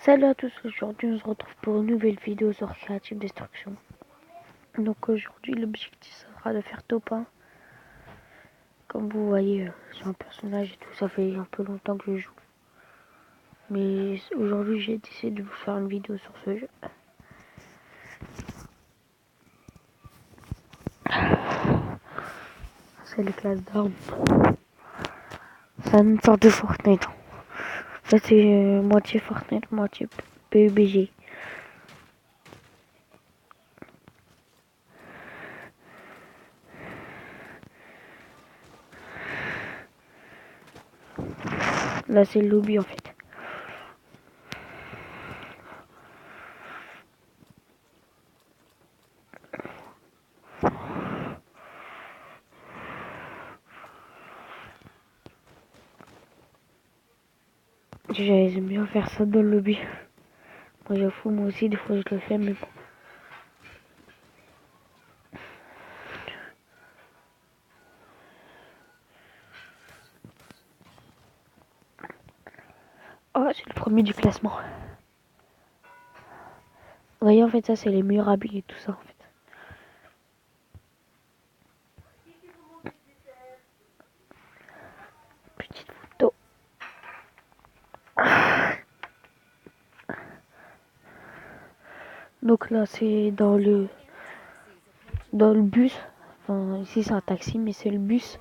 Salut à tous, aujourd'hui on se retrouve pour une nouvelle vidéo sur Creative Destruction. Donc aujourd'hui l'objectif sera de faire top 1. Comme vous voyez, c'est un personnage et tout, ça fait un peu longtemps que je joue. Mais aujourd'hui j'ai décidé de vous faire une vidéo sur ce jeu. C'est les classes d'armes. C'est une sorte de Fortnite. Ça c'est moitié Fortnite, moitié PUBG. Là c'est le lobby en fait. J'aime bien faire ça dans le lobby. Moi j'avoue, moi aussi des fois je le fais mais bon. Oh, c'est le premier du classement. Vous voyez, en fait, ça, c'est les murs habillés et tout ça, en fait. Petite photo. Donc là, c'est dans le bus. Enfin, ici, c'est un taxi, mais c'est le bus.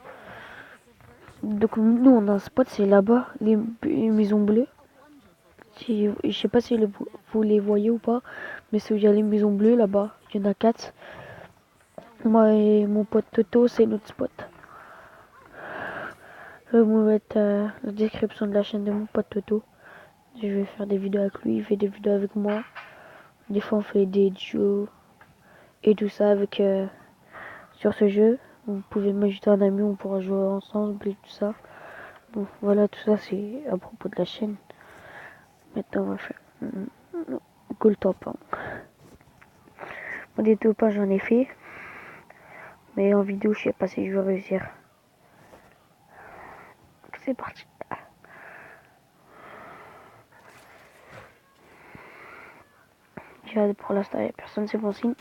Donc, nous, on a un spot, c'est là-bas, les maisons bleues. Je sais pas si vous les voyez ou pas, mais c'est où il y a les maisons bleues, là-bas. Il y en a 4. Moi et mon pote Toto, c'est notre spot. Je vais vous mettre la description de la chaîne de mon pote Toto. Je vais faire des vidéos avec lui, il fait des vidéos avec moi. Des fois, on fait des duos et tout ça avec sur ce jeu. Vous pouvez m'ajouter un ami, on pourra jouer ensemble et tout ça. Bon, voilà, tout ça, c'est à propos de la chaîne. Maintenant, on va faire Goal Top 1. Bon, des top 1, j'en ai fait. Mais en vidéo, je sais pas si je vais réussir. C'est parti. Déjà, pour l'instant, il n'y a personne, c'est bon signe.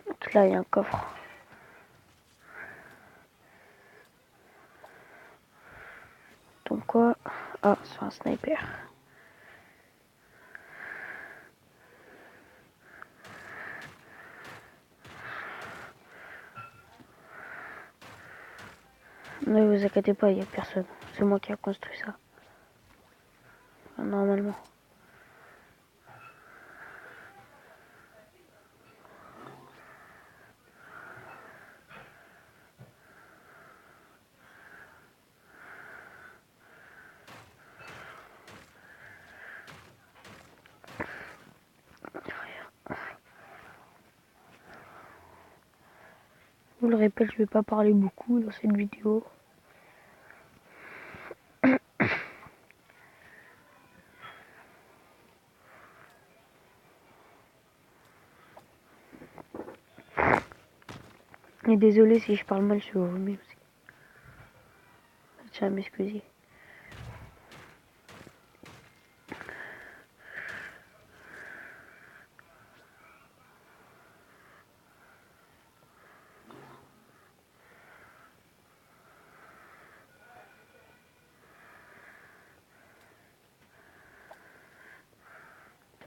Donc là, il y a un coffre. Donc quoi? Ah, c'est un sniper. Ne vous inquiétez pas, il n'y a personne. C'est moi qui ai construit ça. Normalement. Je vous le répète, je vais pas parler beaucoup dans cette vidéo. Et désolé si je parle mal sur vous, mais aussi. Je tiens à m'excuser.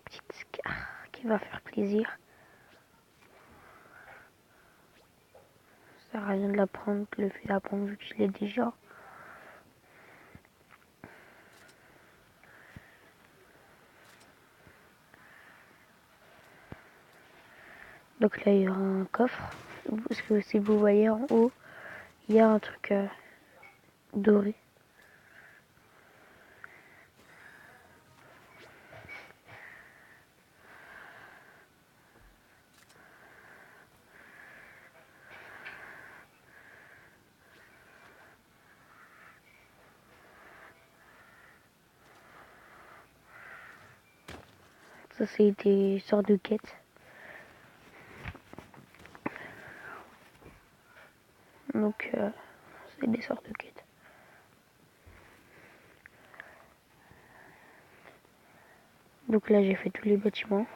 Petite scar qui va faire plaisir. Ça sert à rien de la prendre, le fait de la prendre vu que je l'ai déjà. Donc là il y aura un coffre. Parce que si vous voyez en haut, il y a un truc doré. Ça c'est des sortes de quêtes. Donc c'est des sortes de quêtes. Donc là, j'ai fait tous les bâtiments.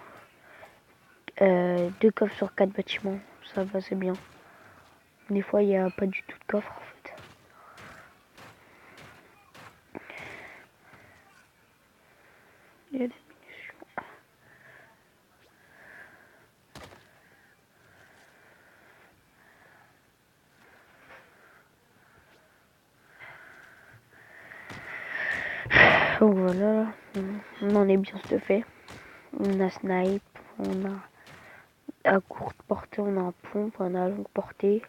2 coffres sur 4 bâtiments. Ça va, c'est bien. Des fois, il n'y a pas du tout de coffre, en fait. Il y a des munitions. Donc voilà, on en est bien stuffé. On a snipe, on a à courte portée, on a un pompe, on a à longue portée.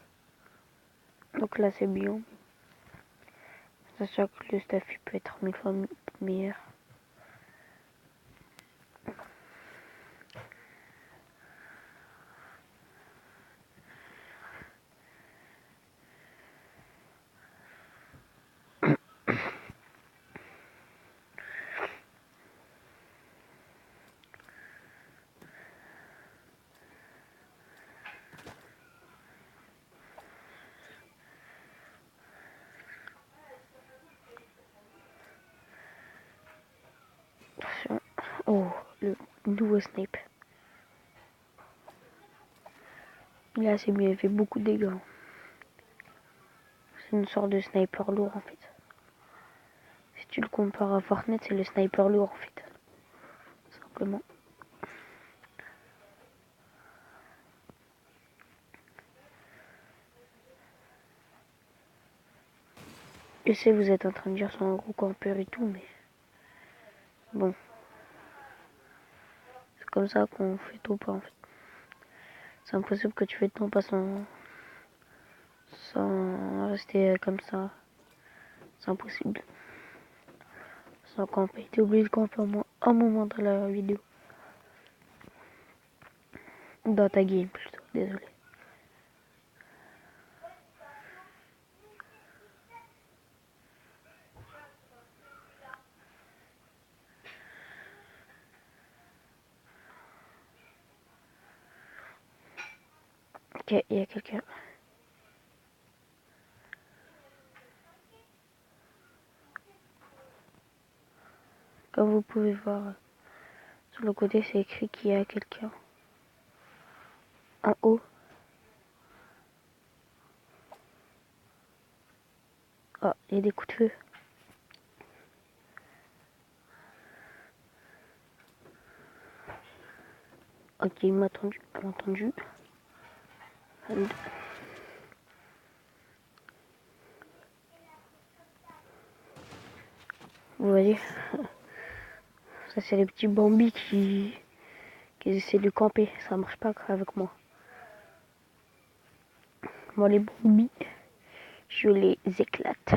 Donc là, c'est bien. Sachant que le stuff il peut être 1000 fois meilleur. Oh, le nouveau snipe. Là, c'est mieux, il fait beaucoup de dégâts. C'est une sorte de sniper lourd en fait. Si tu le compares à Fortnite, c'est le sniper lourd en fait. Simplement. Je sais, vous êtes en train de dire c'est un gros campeur et tout, mais bon. C'est comme ça qu'on fait tout pas en fait. C'est impossible que tu fais ton pas sans rester comme ça. C'est impossible. Sans camper. T'es obligé de camper au moins un moment dans la vidéo. Dans ta game plutôt, désolé. Ok, il y a quelqu'un. Comme vous pouvez voir, sur le côté c'est écrit qu'il y a quelqu'un. En haut. Oh, il y a des coups de feu. Ok, il m'a entendu. Vous voyez, ça c'est les petits bambis qui essaient de camper. Ça marche pas avec moi. Moi les bambis, je les éclate.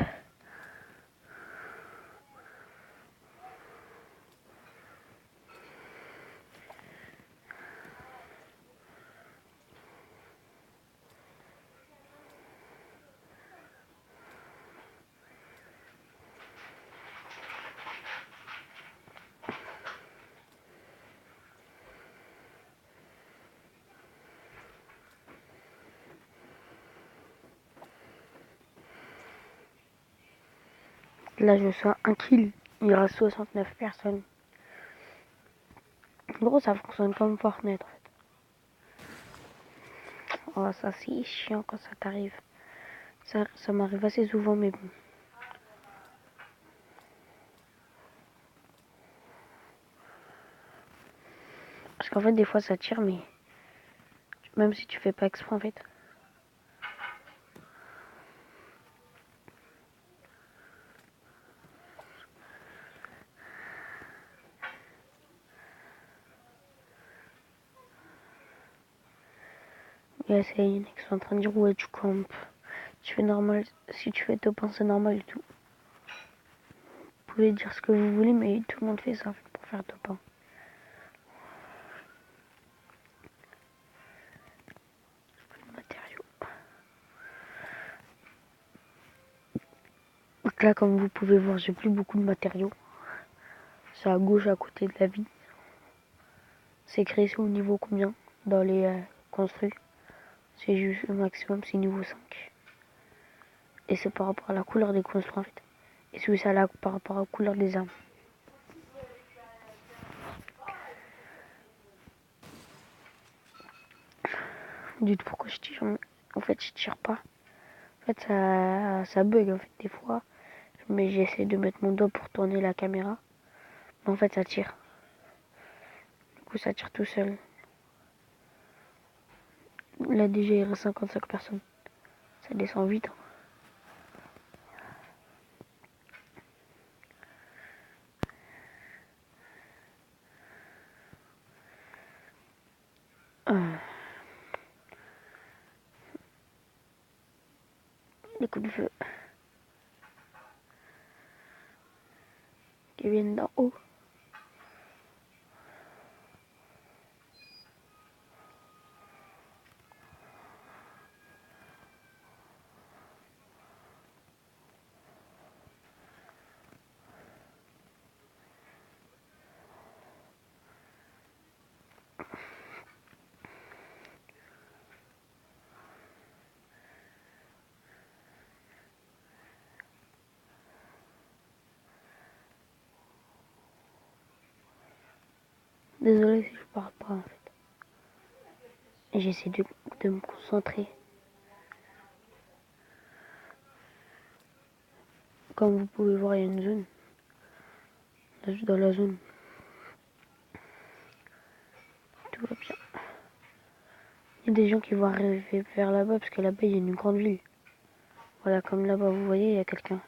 Là je sors un kill. Il y aura 69 personnes. En gros ça fonctionne comme Fortnite en fait. Oh ça c'est chiant quand ça t'arrive. Ça m'arrive assez souvent mais bon. Parce qu'en fait des fois ça tire mais même si tu fais pas exprès en fait. Et là, c'est une qui sont en train de dire ouais tu campes. Tu fais normal. Si tu fais top 1 c'est normal et tout. Vous pouvez dire ce que vous voulez mais tout le monde fait ça pour faire top 1. Matériaux. Donc là comme vous pouvez voir j'ai plus beaucoup de matériaux. C'est à gauche à côté de la vie. C'est créé au niveau combien dans les construits. C'est juste le maximum, c'est niveau 5. Et c'est par rapport à la couleur des construits en fait. Et c'est aussi par rapport à la couleur des armes. Dites pourquoi je tire. En fait, je tire pas. En fait, ça bug en fait des fois. Mais j'essaie de mettre mon doigt pour tourner la caméra. Mais en fait, ça tire. Du coup, ça tire tout seul. Là, déjà, il reste 55 personnes. Ça descend vite. Les coups de feu qui viennent d'en haut. Désolé si je parle pas en fait. J'essaie de me concentrer. Comme vous pouvez voir, il y a une zone. Là, je suis dans la zone. Tout va bien. Il y a des gens qui vont arriver vers là-bas parce que là-bas, il y a une grande ville. Voilà, comme là-bas, vous voyez, il y a quelqu'un.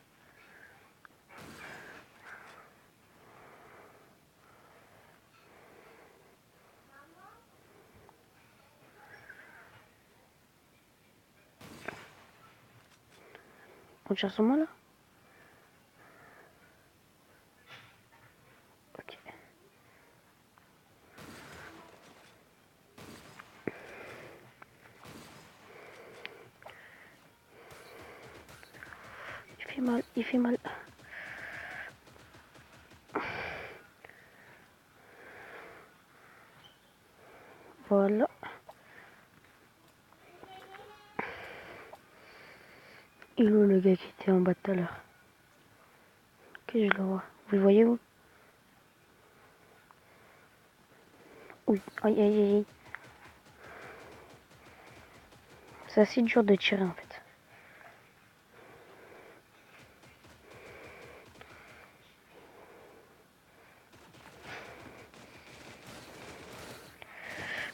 On tire sur moi là? Ok. Il fait mal, il fait mal. Voilà. Il est où le gars qui était en bas tout à l'heure? Ok, je le vois. Vous le voyez où? Oui. Aïe, aïe, aïe, aïe. C'est assez dur de tirer en fait.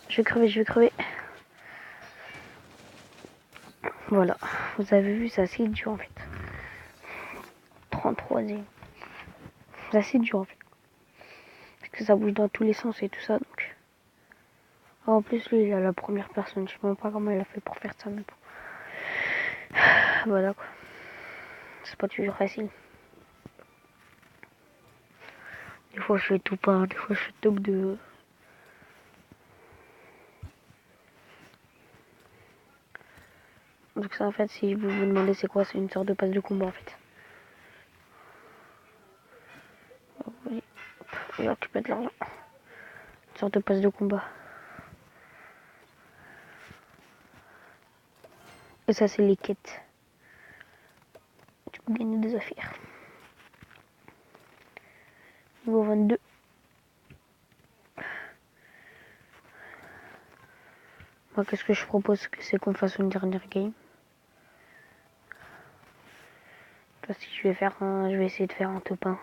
Je vais crever, je vais crever. Voilà. Vous avez vu, c'est assez dur en fait. 33e. C'est assez dur en fait. Parce que ça bouge dans tous les sens et tout ça donc. Ah, en plus, lui, il a la première personne. Je sais même pas comment il a fait pour faire ça, mais bon. Voilà quoi. C'est pas toujours facile. Des fois, je fais tout pas, des fois, je fais top 2. Donc, ça, en fait, si vous vous demandez c'est quoi, c'est une sorte de passe de combat en fait. Vous voyez, il va récupérer de l'argent. Une sorte de passe de combat. Et ça, c'est les quêtes. Tu peux gagner des affaires. Niveau 22. Moi, qu'est-ce que je propose, c'est qu'on fasse une dernière game. Toi, si je vais essayer de faire un top 1.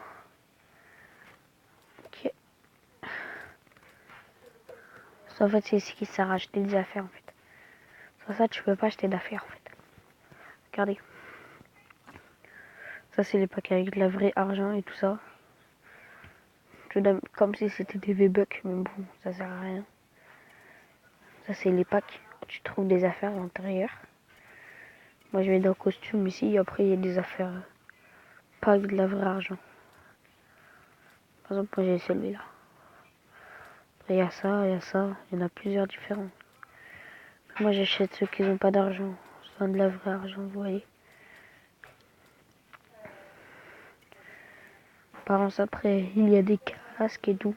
Ok. Ça, en fait, c'est ici qui sert à acheter des affaires, en fait. Sans ça, tu peux pas acheter d'affaires, en fait. Regardez. Ça, c'est les packs avec de la vraie argent et tout ça. Tu donnes comme si c'était des V-Bucks, mais bon, ça sert à rien. Ça, c'est les packs. Tu trouves des affaires à l'intérieur. Moi, je mets dans le costume ici. Après, il y a des affaires pas avec de la vraie argent. Par exemple, moi, j'ai celui-là. Après, il y a ça, il y a ça. Il y en a plusieurs différents. Moi, j'achète ceux qui n'ont pas d'argent. Sans de la vraie argent, vous voyez. Par contre, après, il y a des casques et tout.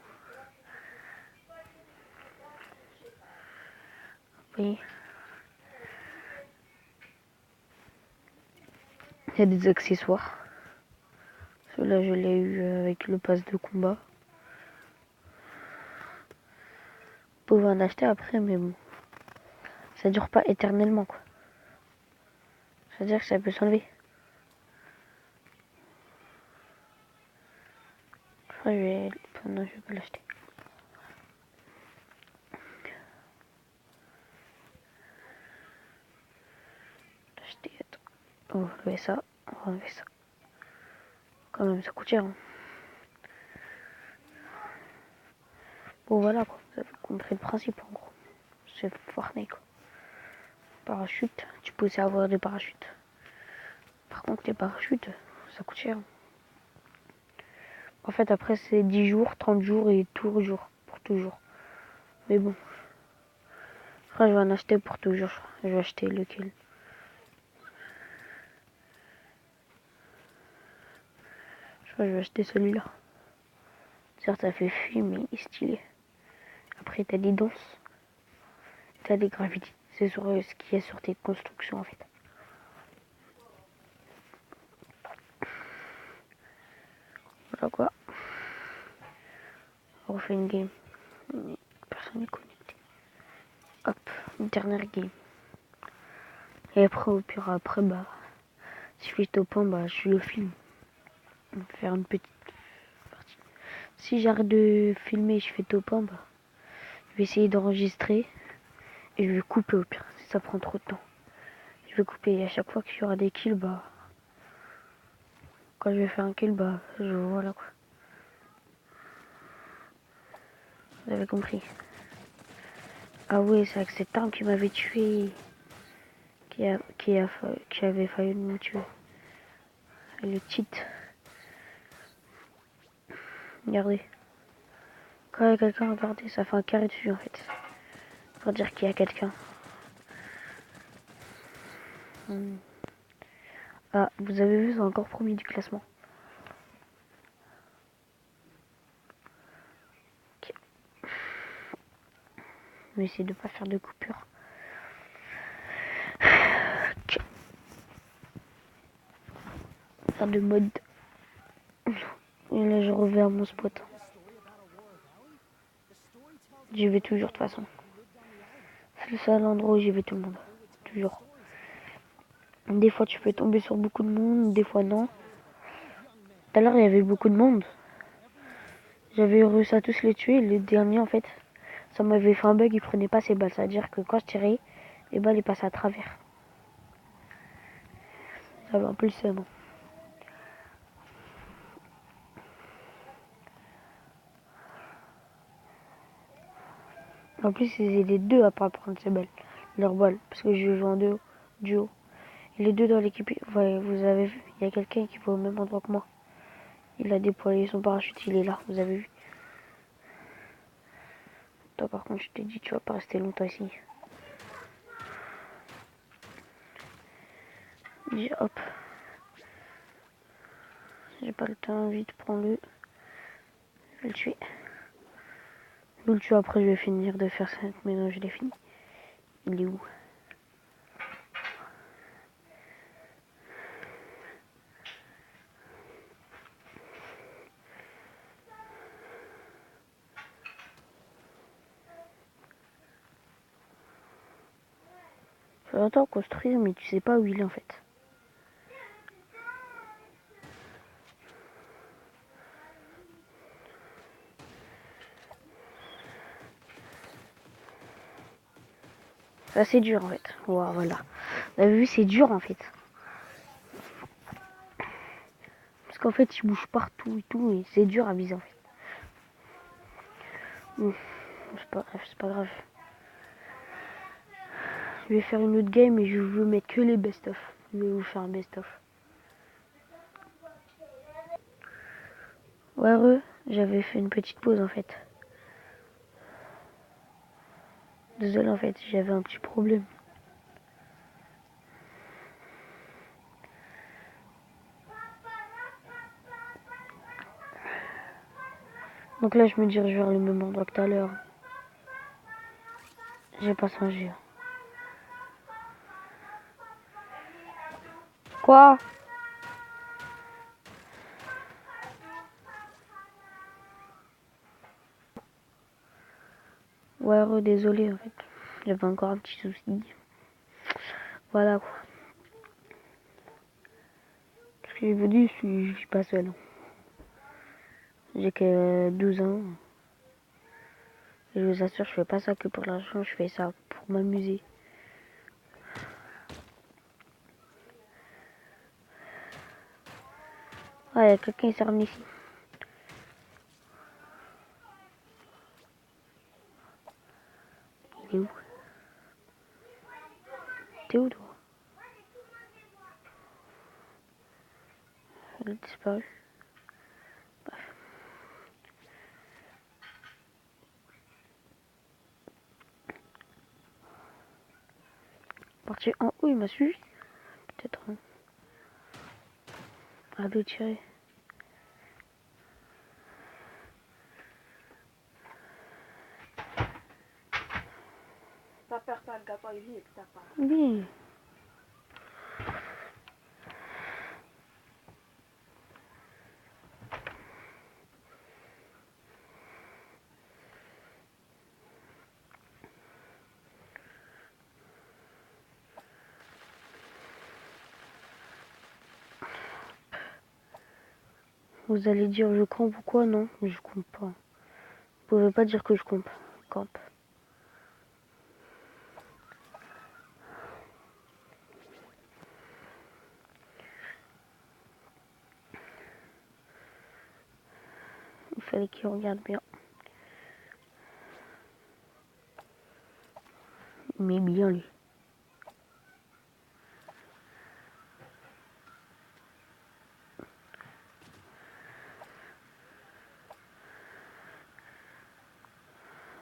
Vous voyez. Il y a des accessoires. Celui-là, je l'ai eu avec le pass de combat. Vous pouvez en acheter après, mais bon. Ça dure pas éternellement, quoi. C'est-à-dire que ça peut s'enlever. Je vais... Non, je vais pas l'acheter. On va enlever ça. On va enlever ça. Quand même, ça coûte cher. Hein. Bon, voilà, quoi. Vous avez compris le principe, en gros. C'est Fortnite, quoi. Parachute. Tu peux aussi avoir des parachutes. Par contre, les parachutes, ça coûte cher. En fait, après, c'est 10 jours, 30 jours et toujours. Pour toujours. Mais bon. Après, je vais en acheter pour toujours. Je vais acheter lequel. Je crois que je vais acheter celui-là. Certes, ça fait film, mais il est stylé. Après, t'as des danses. T'as des gravités. C'est sur ce qu'il y a sur tes constructions, en fait. Voilà quoi. On refait une game. Personne n'est connecté. Hop, une dernière game. Et après, au pire, après, bah, si je suis au point, bah, je le filme. On va faire une petite partie. Si j'arrête de filmer et je fais top 1, bah, je vais essayer d'enregistrer et je vais couper au pire, si ça prend trop de temps. Je vais couper et à chaque fois qu'il y aura des kills, bah, quand je vais faire un kill, bah, voilà quoi. Vous avez compris. Ah oui, c'est avec cette arme qui m'avait tué. Qui avait failli me tuer. Et le titre. Regardez. Quand il y a quelqu'un, regardez, ça fait un carré dessus en fait. Pour dire qu'il y a quelqu'un. Ah, vous avez vu, c'est encore premier du classement. Ok. Je vais essayer de pas faire de coupure. Ok. Faire de mode. Et là, je reviens à mon spot. J'y vais toujours de toute façon. C'est le seul endroit où j'y vais tout le monde. Toujours. Des fois, tu peux tomber sur beaucoup de monde, des fois non. Tout à l'heure, il y avait beaucoup de monde. J'avais réussi à tous les tuer. Le dernier, en fait, ça m'avait fait un bug, il prenait pas ses balles. C'est-à-dire que quand je tirais, les balles, ils passaient à travers. J'avais un peu le seum. En plus, ils étaient deux à pas prendre ses balles. Leurs balles. Parce que je joue en duo. Et les deux dans l'équipe, ouais, vous avez vu, il y a quelqu'un qui va au même endroit que moi. Il a déployé son parachute, il est là, vous avez vu. Toi par contre, je t'ai dit, tu vas pas rester longtemps ici. Dis hop. J'ai pas le temps, vite, prends-le. Je vais le tuer. Je vais le tuer après, je vais finir de faire ça, mais non, je l'ai fini. Il est où? Ça va longtemps construire, mais tu sais pas où il est en fait. Ça c'est dur en fait. Wow, voilà. Vous avez vu, c'est dur en fait. Parce qu'en fait, il bouge partout et tout, et c'est dur à viser en fait. C'est pas grave, c'est pas grave. Je vais faire une autre game et je veux mettre que les best-of. Je vais vous faire un best-of. Ouais, j'avais fait une petite pause en fait. Désolé en fait, j'avais un petit problème. Donc là, je me dirige vers le même endroit que tout à l'heure. J'ai pas changé. Quoi? Ouais, désolé en fait. J'avais encore un petit souci. Voilà quoi. Ce que je vous dis, je vis pas seul. J'ai que 12 ans. Et je vous assure, je fais pas ça que pour l'argent, je fais ça pour m'amuser. Ah, il y a quelqu'un qui s'est ramené ici. Il est où? T'es où toi? Elle a disparu. Bref. Parti en haut, il m'a suivi. Peut-être. À deux tirer. T'as peur que le gars pas il et que t'as pas. Oui. Vous allez dire je campe ou quoi? Non, je campe pas. Vous pouvez pas dire que je campe. Campe. Il fallait qu'il regarde bien. Mais bien lui.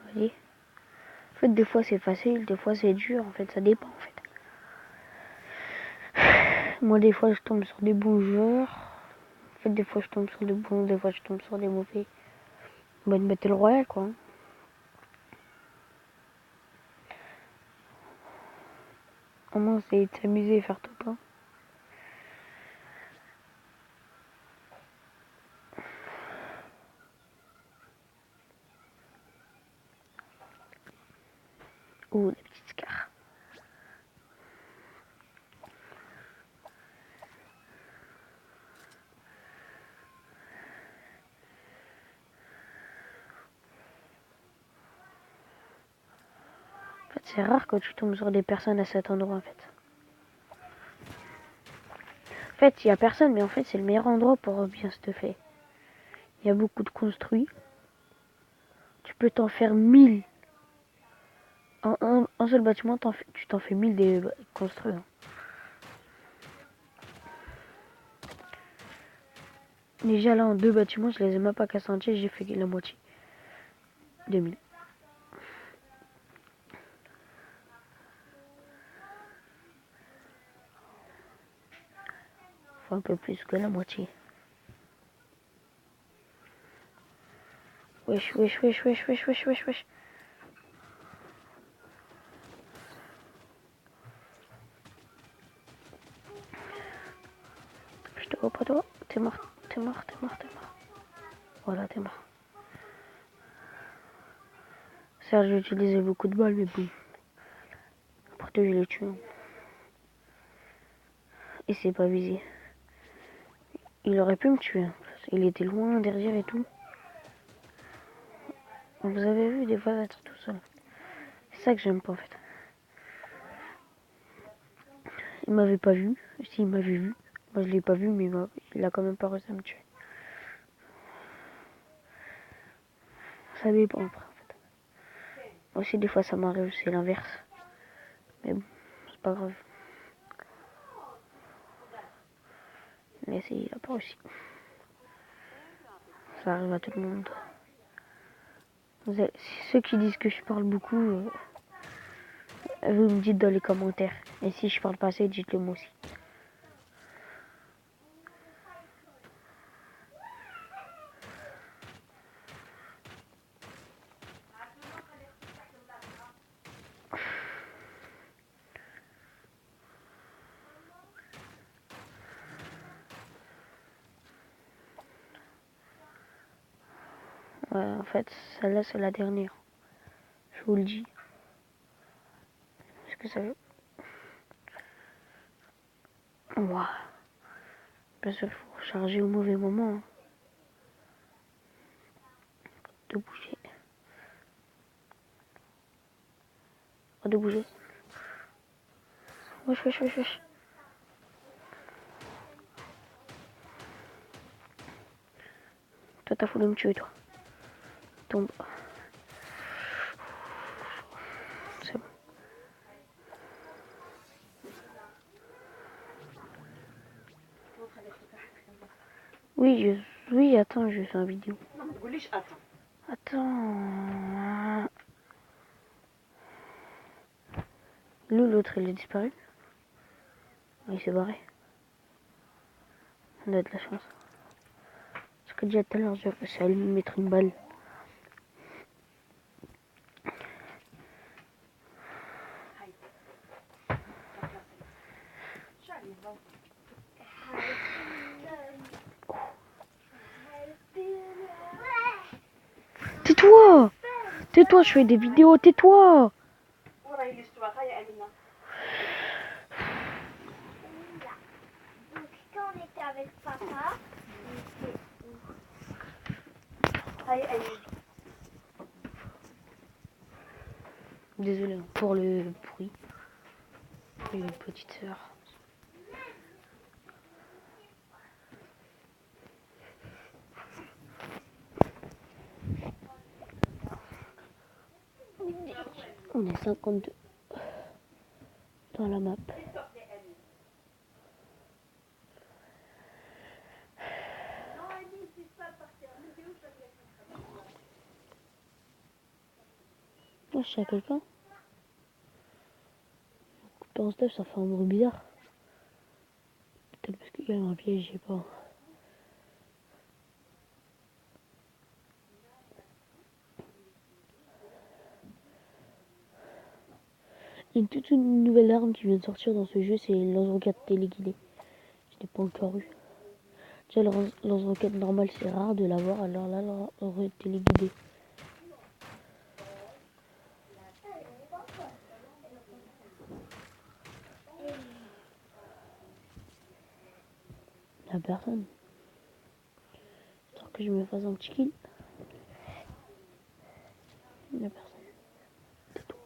Vous voyez? En fait, des fois c'est facile, des fois c'est dur. En fait, ça dépend en fait. Moi, des fois, je tombe sur des bons joueurs. En fait, des fois, je tombe sur des bons, des fois, je tombe sur des mauvais. Bonne battle royale, quoi. Au moins, c'est de s'amuser et faire top 1. Ouh, la petite scar. En fait, c'est rare quand tu tombes sur des personnes à cet endroit, en fait. En fait, il y a personne, mais en fait, c'est le meilleur endroit pour bien se faire. Il y a beaucoup de construits. Tu peux t'en faire 1000. En un seul bâtiment, tu t'en fais 1000 des construits. Hein. Déjà là, en 2 bâtiments, je les ai même pas cassés entiers, j'ai fait la moitié. 2000. Enfin, un peu plus que la moitié. Wesh, wesh, wesh, wesh, wesh, wesh, wesh, wesh. Je te vois pas toi. T'es mort, t'es mort, t'es mort, t'es mort. Voilà, t'es mort. Certes, j'ai utilisé beaucoup de balles, mais bon. Après, je l'ai tué. Et c'est pas visé. Il aurait pu me tuer. Il était loin derrière et tout. Vous avez vu, des fois, être tout seul. C'est ça que j'aime pas en fait. Il m'avait pas vu. Si, il m'avait vu. Moi, je l'ai pas vu, mais il a quand même pas réussi à me tuer. Ça dépend après en fait. Moi aussi, des fois, ça m'arrive, c'est l'inverse. Mais bon, c'est pas grave. Mais il a pas réussi. Ça arrive à tout le monde. Ceux qui disent que je parle beaucoup, vous me dites dans les commentaires. Et si je parle pas assez, dites-le moi aussi. Ouais, en fait, celle-là, c'est la dernière. Je vous le dis. Parce que ça... Ouah. Bien sûr, il faut recharger au mauvais moment. Hein. De bouger. Oh, de bouger. Wesh, wesh, wesh, wesh. Toi, t'as voulu me tuer, toi. Tombe. C'est bon. Oui, attends, je fais une vidéo. Non, ما تقوليش attends. Attends. L'autre, il est disparu. Il s'est barré. On a de la chance. Parce que déjà tout à l'heure, j'ai réussi à lui mettre une balle. Tais-toi! Tais-toi, je fais des vidéos, tais-toi! وراهي l'histoire. هيا أمينة. Donc quand on était avec papa, هيا أمينة. Désolé pour le bruit. Et une petite sœur. On est 52 dans la map. Oh, je suis à quelqu'un. Couper en stuff, ça fait un bruit bizarre. Peut-être parce qu'il y a un piège, je sais pas. Il y a une toute nouvelle arme qui vient de sortir dans ce jeu, c'est le lance-roquette téléguidé. Je n'ai pas encore eu. Déjà, le lance-roquette normal, c'est rare de l'avoir, alors là, le lance-roquette téléguidé. Il n'y a personne. Tant que je me fasse un petit kill. Il n'y a personne. C'est tout.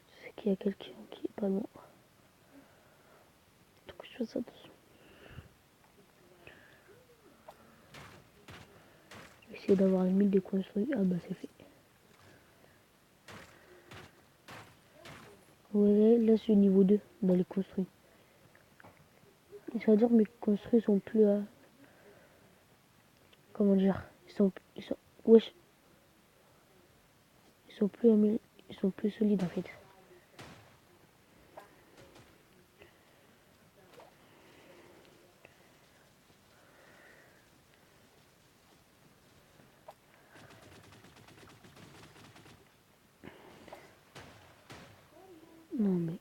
Je sais qu'il y a quelqu'un qui est pas loin. Donc je fais attention. Je vais essayer d'avoir les 1000 déconstruits. Ah bah c'est fait. Ouais, là c'est au niveau 2 dans les construits. Et ça veut dire que mes construits sont plus comment dire, wesh, ils sont plus solides en fait. Non mais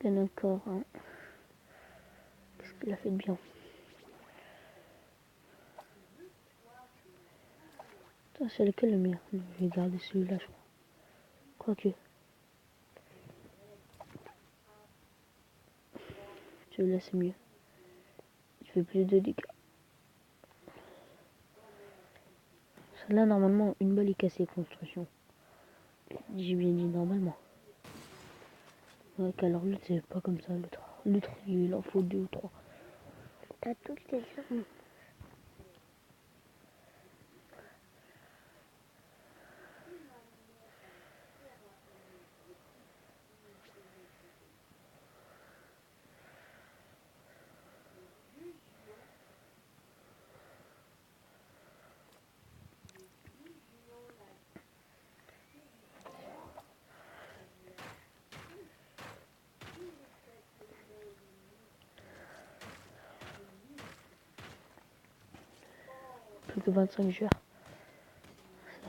il y en a encore un. Qu'est-ce qu'il a fait de bien? Putain, c'est lequel le meilleur? Non, je vais garder celui-là je crois. Quoique. Celui-là c'est mieux. Il fait plus de dégâts. Celle-là normalement une balle est cassée construction. J'ai bien dit normalement. Ouais, qu'alors l'autre c'est pas comme ça l'autre. L'autre il en faut 2 ou 3. t'as toutes tes armes. que 25 joueurs.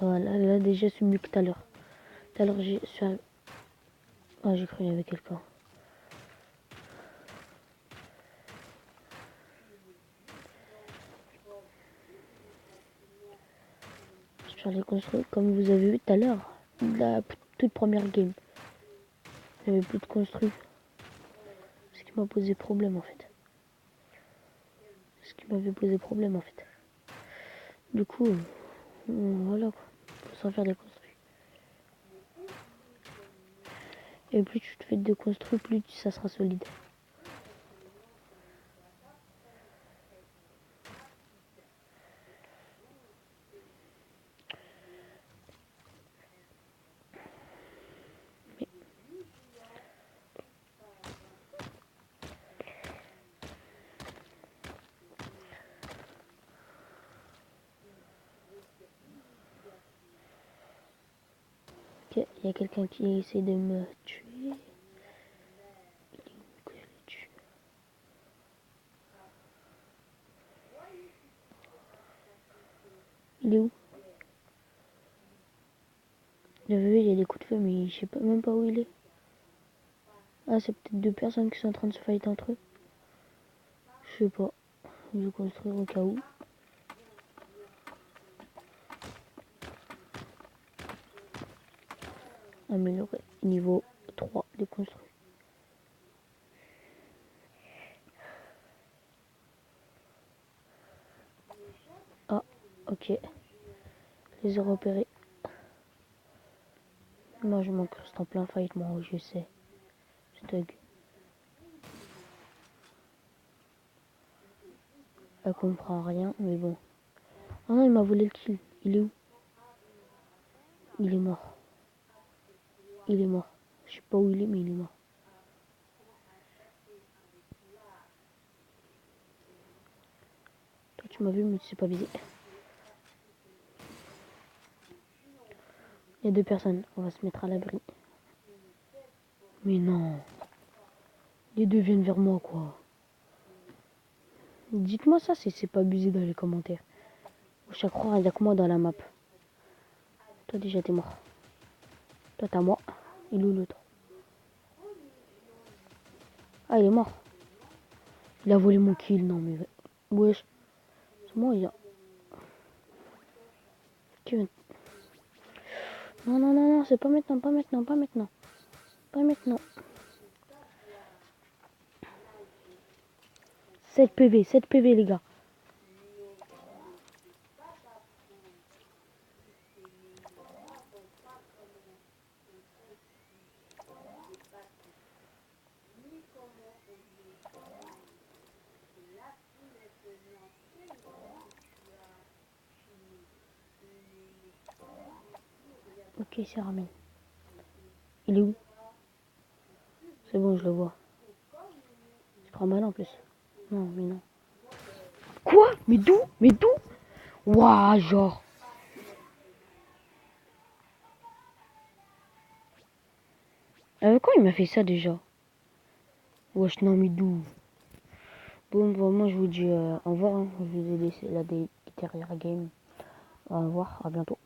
Voilà, là déjà c'est mieux que tout à l'heure. Tout à l'heure j'ai j'ai cru qu'il y avait quelqu'un. Je les construire comme vous avez vu tout à l'heure. La toute première game. Il n'y avait plus de construit. Ce qui m'a posé problème en fait. Ce qui m'avait posé problème en fait. Du coup, voilà quoi. Faut s'en faire des construits. Et plus tu te fais de construits, plus ça sera solide. Mais... Ok, il y a quelqu'un qui essaie de me tuer. Il est où? J'avais vu, il y a des coups de feu, mais je sais pas, même pas où il est. Ah, c'est peut-être deux personnes qui sont en train de se fight entre eux. Je sais pas. Je vais construire au cas où. Améliorer. Niveau 3 de construit. Ah, ok. Je les ai repérés. Moi, je m'incruste en plein fight, moi, je sais. Je thug. Elle comprend rien, mais bon. Ah non, il m'a volé le kill. Il est où? Il est mort. Il est mort. Je sais pas où il est, mais il est mort. Toi, tu m'as vu, mais tu sais pas viser. Il y a deux personnes. On va se mettre à l'abri. Mais non. Les deux viennent vers moi, quoi. Dites-moi ça si c'est pas abusé dans les commentaires. Chaque croire, il y a que moi dans la map. Toi, déjà, t'es mort. Toi, t'as moi. Il est où l'autre? Ah, il est mort. Il a volé mon kill. Non, mais... Wesh. C'est moi, il y a... Non, non, non, non, c'est pas maintenant, pas maintenant, pas maintenant. Pas maintenant. 7 PV, 7 PV, les gars. Ok, c'est ramène. Il est où? C'est bon, je le vois. C'est trop mal en plus. Non, mais non. Quoi? Mais d'où? Mais d'où? Waouh, genre. Quand il m'a fait ça déjà? Wesh, non, mais d'où? Bon, bah, moi je vous dis au revoir. Hein. Je vous ai laissé la dernière game. Au revoir, à bientôt.